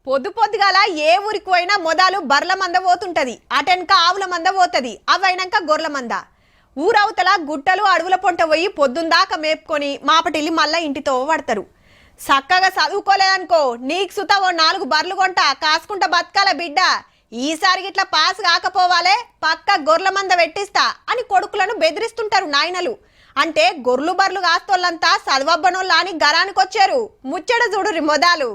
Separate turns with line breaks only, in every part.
పొద్దు పొద్దుగాల ఏ ఊరికి పోయినా మొదలు బర్ల మంద పోతుంటది, అటెనక ఆవుల మంద పోతుంది, అవైనాక గొర్రెల మంద. ఊరవతల గుట్టలు అడవుల పొంట పోయి పొద్దుందాకా మేపుకొని మాపటిల్లి మళ్ళా ఇంటితో పడతారు. చక్కగా చదువుకోలేదనుకో నీకు సుత ఓ 4 బర్లు కొంట కాసుకుంటా బతకాల బిడ్డ, ఈసారి ఇట్లా పాస్ కాకపోవాలే పక్క గొర్రెల మంద పెట్టిస్తా అని కొడుకులను బెదిరిస్తుంటారు నాయనలు. అంటే గొర్రెలు బర్లు కాస్తోళ్ళంతా చదవబ్బనోళ్ళ అని గరానికొచ్చారు. ముచ్చట చూడురి మొదలు.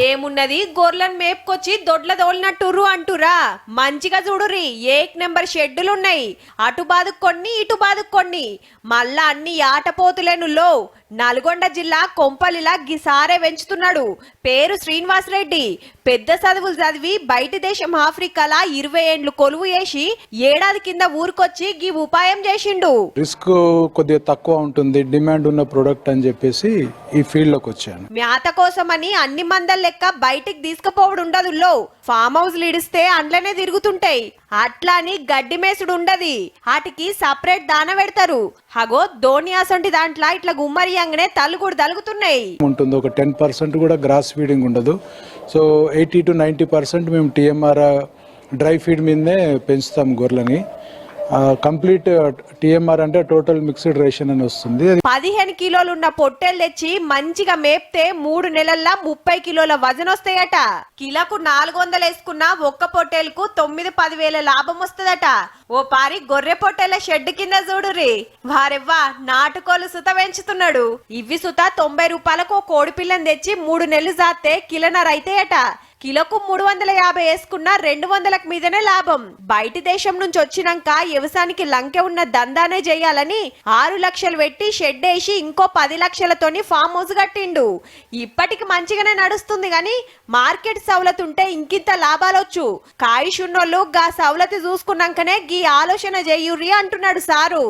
ఏమున్నది, గొర్రెలను మేపుకొచ్చి దొడ్ల తోలినట్టుర్రు అంటురా. మంచిగా చూడుర్రి, ఏక్ నెంబర్ షెడ్డులున్నాయి. అటు బాదుక్కొన్ని ఇటు బాదుక్కొన్ని, మళ్ళా అన్ని ఆటపోతులేనులో. నల్గొండ జిల్లా కొంపలిలా గిసారే పెంచుతున్నాడు. పేరు శ్రీనివాస్ రెడ్డి. పెద్ద చదువులు చదివి బయటి దేశం ఆఫ్రికాలా 20 ఏండ్లు కొలువు చేసి ఏడాది కింద ఊరికొచ్చి గీ ఉపాయం చేసిండు.
రిస్క్ కొద్దిగా తక్కువ ఉంటుంది, డిమాండ్ ఉన్న ప్రొడక్ట్ అని చెప్పేసి ఈ ఫీల్డ్ లోకి వచ్చాను.
మేత కోసమని అన్ని మందల లెక్క బయటికి తీసుకుపోవడం ఉండదు. ఫామ్ హౌస్ లిడిస్తే అండ్లనే తిరుగుతుంటాయి. అట్లా అని గడ్డి మేసుడు ఉండది, వాటికి సపరేట్ దాన పెడతారు. హగో ధోని అసంటి దాంట్లో ఇట్లా గుమ్మరియంగానే తల్లు కూడా తలుగుతున్నాయి.
ఉంటుంది ఒక 10% కూడా గ్రాస్ ఫీడింగ్ ఉండదు. సో 80 to 90% మేము టీఎంఆర్ డ్రై ఫీడ్ మీదనే పెంచుతాం గొర్రెలని. కంప్లీట్ టీఎంఆర్ అంటే టోటల్ మిక్స్డ్ రేషన్ అని వస్తుంది.
15 కిలోలున్న పొట్టెలు తెచ్చి మంచిగా మేపితే 3 నెలల్లో 30 కిలోల వజన్ వస్తాయట. కిలోకు 400 వేసుకున్న ఒక్క పొట్టేలకు 9-10 వేల లాభం వస్తుందట. ఓ పారి గొర్రె పొట్టేల షెడ్ కింద చూడుర్రి, వారెవ్వా నాటుకోలు సుత పెంచుతున్నాడు. ఇవి సుత 90 రూపాయలకు కోడి పిల్లని తెచ్చి 3 నెలలు జాతే కిలోన్నర అయితాయట. కిలోకు 350 వేసుకున్న 200లకు మీదనే లాభం. బయటి దేశం నుంచి వచ్చినాక వ్యవసాయానికి లంకె ఉన్న దందానే చేయాలని 6 లక్షలు పెట్టి షెడ్ వేసి ఇంకో 10 లక్షలతోని ఫామ్ హౌస్ కట్టిండు. ఇప్పటికి మంచిగానే నడుస్తుంది గాని మార్కెట్ సౌలత్ ఉంటే ఇంకింత లాభాలొచ్చు. కాయిషున్నోళ్ళు గా సౌలతి చూసుకున్నాకనే గీ ఆలోచన చేయుర్రి అంటున్నాడు సారు.